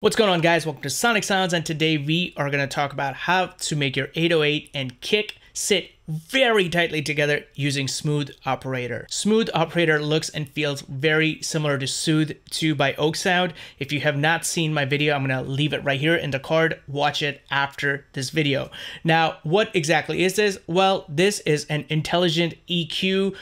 What's going on, guys? Welcome to Soniq Sounds, and today we are going to talk about how to make your 808 and kick sit very tightly together using Smooth Operator. Smooth Operator looks and feels very similar to Soothe 2 by Oak Sound. If you have not seen my video, I'm going to leave it right here in the card. Watch it after this video. Now, what exactly is this? Well, this is an intelligent EQ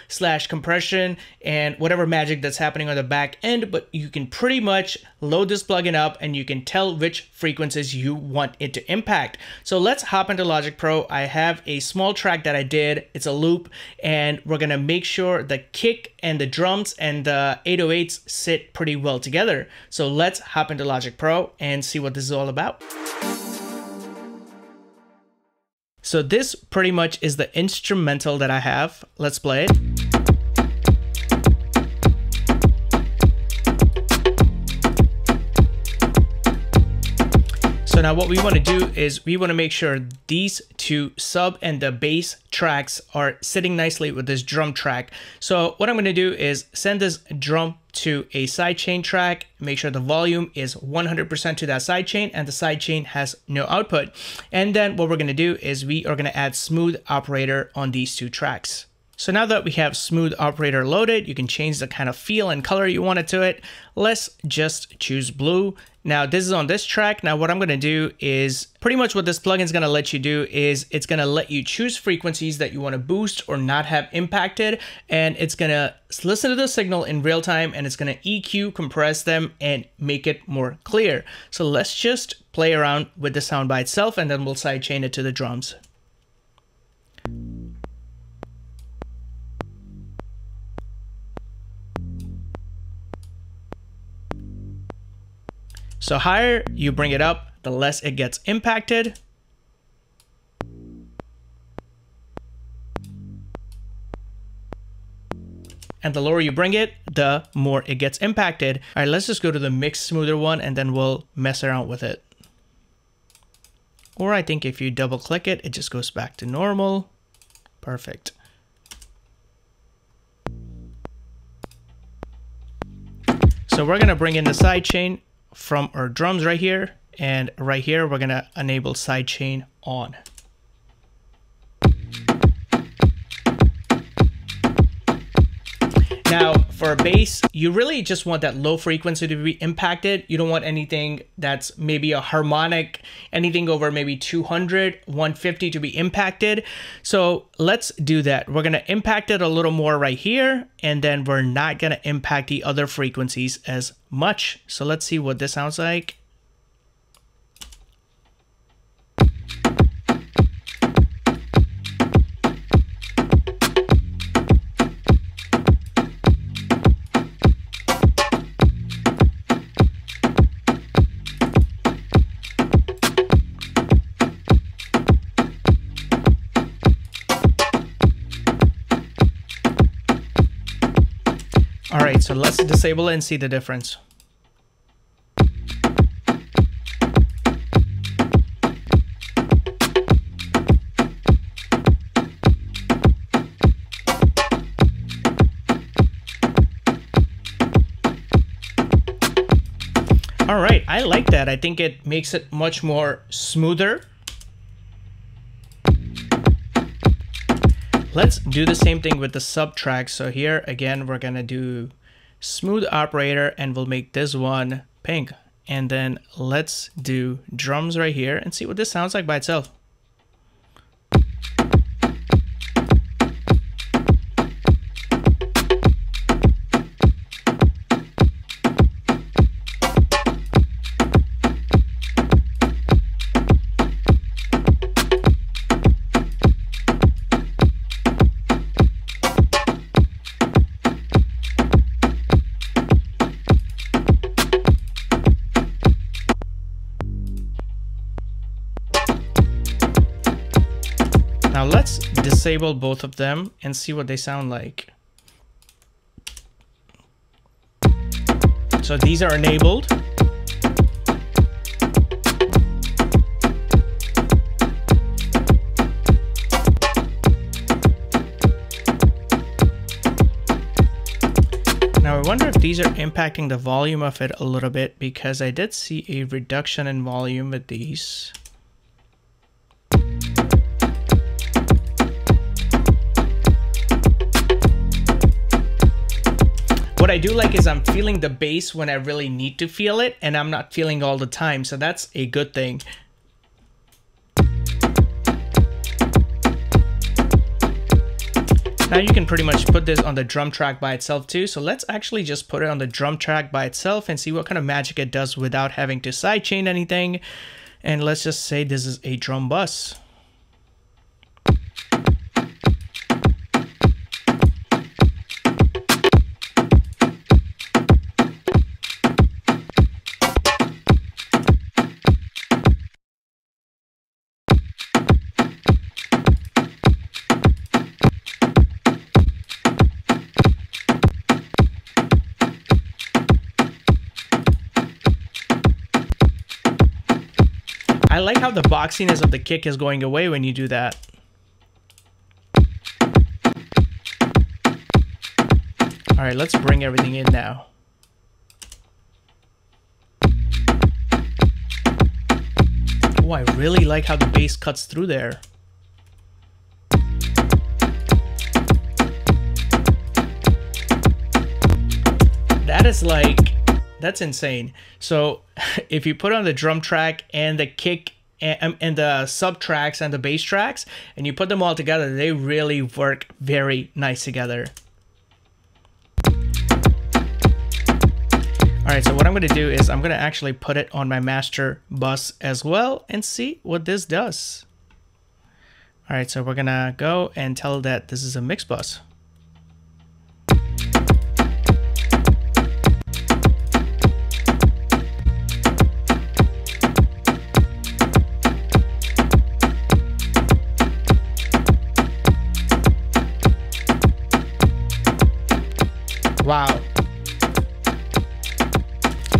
/ compression and whatever magic that's happening on the back end, but you can pretty much load this plugin up and you can tell which frequencies you want it to impact. So let's hop into Logic Pro. I have a small track that I did. It's a loop, and we're gonna make sure the kick and the drums and the 808s sit pretty well together. So let's hop into Logic Pro and see what this is all about. So this pretty much is the instrumental that I have. Let's play it. So now what we want to do is we want to make sure these two sub and the bass tracks are sitting nicely with this drum track. So what I'm going to do is send this drum to a sidechain track, make sure the volume is 100% to that sidechain and the sidechain has no output. And then what we're going to do is we are going to add Smooth Operator on these two tracks. So now that we have Smooth Operator loaded, you can change the kind of feel and color you want it to it. Let's just choose blue. Now this is on this track. Now what I'm gonna do is pretty much what this plugin is gonna let you do is it's gonna let you choose frequencies that you wanna boost or not have impacted. And it's gonna listen to the signal in real time and it's gonna EQ, compress them and make it more clear. So let's just play around with the sound by itself and then we'll sidechain it to the drums. So higher you bring it up, the less it gets impacted. And the lower you bring it, the more it gets impacted. All right, let's just go to the mix smoother one and then we'll mess around with it. Or I think if you double click it, it just goes back to normal. Perfect. So we're gonna bring in the sidechain from our drums right here, and right here we're gonna enable sidechain on. Now for bass, you really just want that low frequency to be impacted. You don't want anything that's maybe a harmonic, anything over maybe 200, 150 to be impacted. So let's do that. We're gonna impact it a little more right here, and then we're not gonna impact the other frequencies as much. So let's see what this sounds like. All right, so let's disable it and see the difference. All right, I like that. I think it makes it much more smoother. Let's do the same thing with the sub track. So here again, we're gonna do Smooth Operator and we'll make this one pink. And then let's do drums right here and see what this sounds like by itself. Now let's disable both of them and see what they sound like. So these are enabled. wonder if these are impacting the volume of it a little bit, because I did see a reduction in volume with these. What I do like is I'm feeling the bass when I really need to feel it, and I'm not feeling all the time, so that's a good thing. Now you can pretty much put this on the drum track by itself too, so let's actually just put it on the drum track by itself and see what kind of magic it does without having to sidechain anything. And let's just say this is a drum bus. I like how the boxiness of the kick is going away when you do that. All right, let's bring everything in now. Oh, I really like how the bass cuts through there. That is like, that's insane. So if you put on the drum track and the kick and the sub tracks and the bass tracks, and you put them all together, they really work very nice together. All right, so what I'm gonna do is I'm gonna actually put it on my master bus as well and see what this does. All right, so we're gonna go and tell that this is a mix bus. Wow.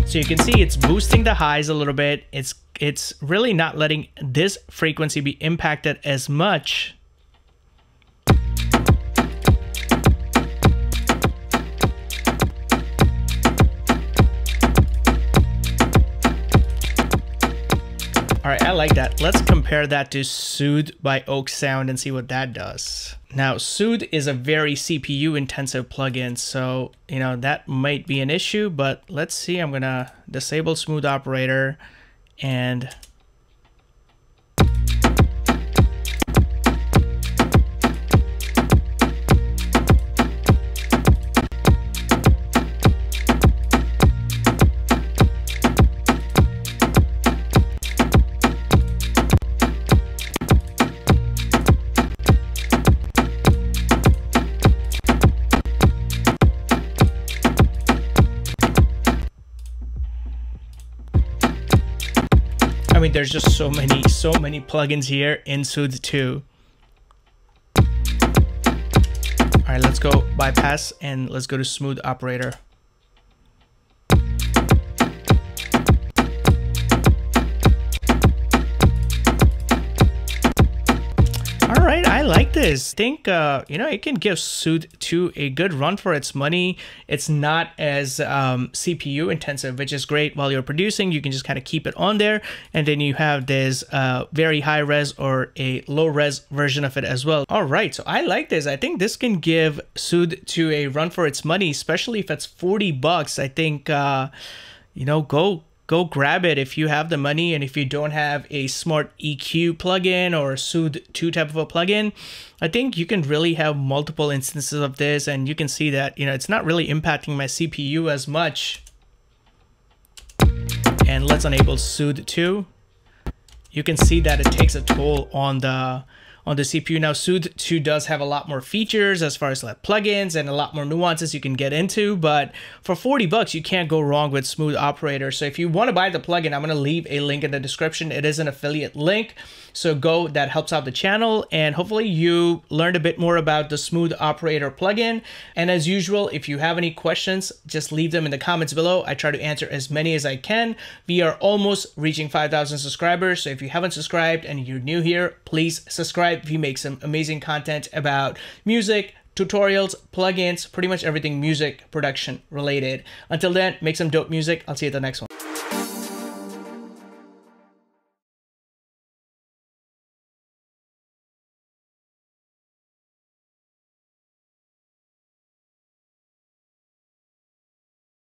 So you can see it's boosting the highs a little bit. It's really not letting this frequency be impacted as much. All right, I like that. Let's compare that to Soothe by Oak Sound and see what that does. Now, Soothe is a very CPU intensive plugin, so, you know, that might be an issue, but let's see. I'm gonna disable Smooth Operator and I mean, there's just so many plugins here in Soothe 2. All right, let's go bypass and let's go to Smooth Operator. All right, I like this. I think, you know, it can give Soothe 2 a good run for its money. It's not as CPU intensive, which is great. While you're producing, you can just kind of keep it on there. And then you have this very high res or a low res version of it as well. All right, so I like this. I think this can give Soothe 2 a run for its money, especially if it's 40 bucks. I think, you know, go grab it if you have the money, and if you don't have a smart EQ plugin or a Soothe 2 type of a plugin, I think you can really have multiple instances of this, and you can see that, you know, it's not really impacting my CPU as much. And let's enable Soothe 2. You can see that it takes a toll on the CPU. Now, Soothe 2 does have a lot more features as far as like plugins and a lot more nuances you can get into, but for 40 bucks, you can't go wrong with Smooth Operator. So if you want to buy the plugin, I'm going to leave a link in the description. It is an affiliate link. So go, that helps out the channel, and hopefully you learned a bit more about the Smooth Operator plugin. And as usual, if you have any questions, just leave them in the comments below. I try to answer as many as I can. We are almost reaching 5,000 subscribers. So if you haven't subscribed and you're new here, please subscribe. We make some amazing content about music, tutorials, plugins, pretty much everything music production related. Until then, make some dope music. I'll see you at the next one.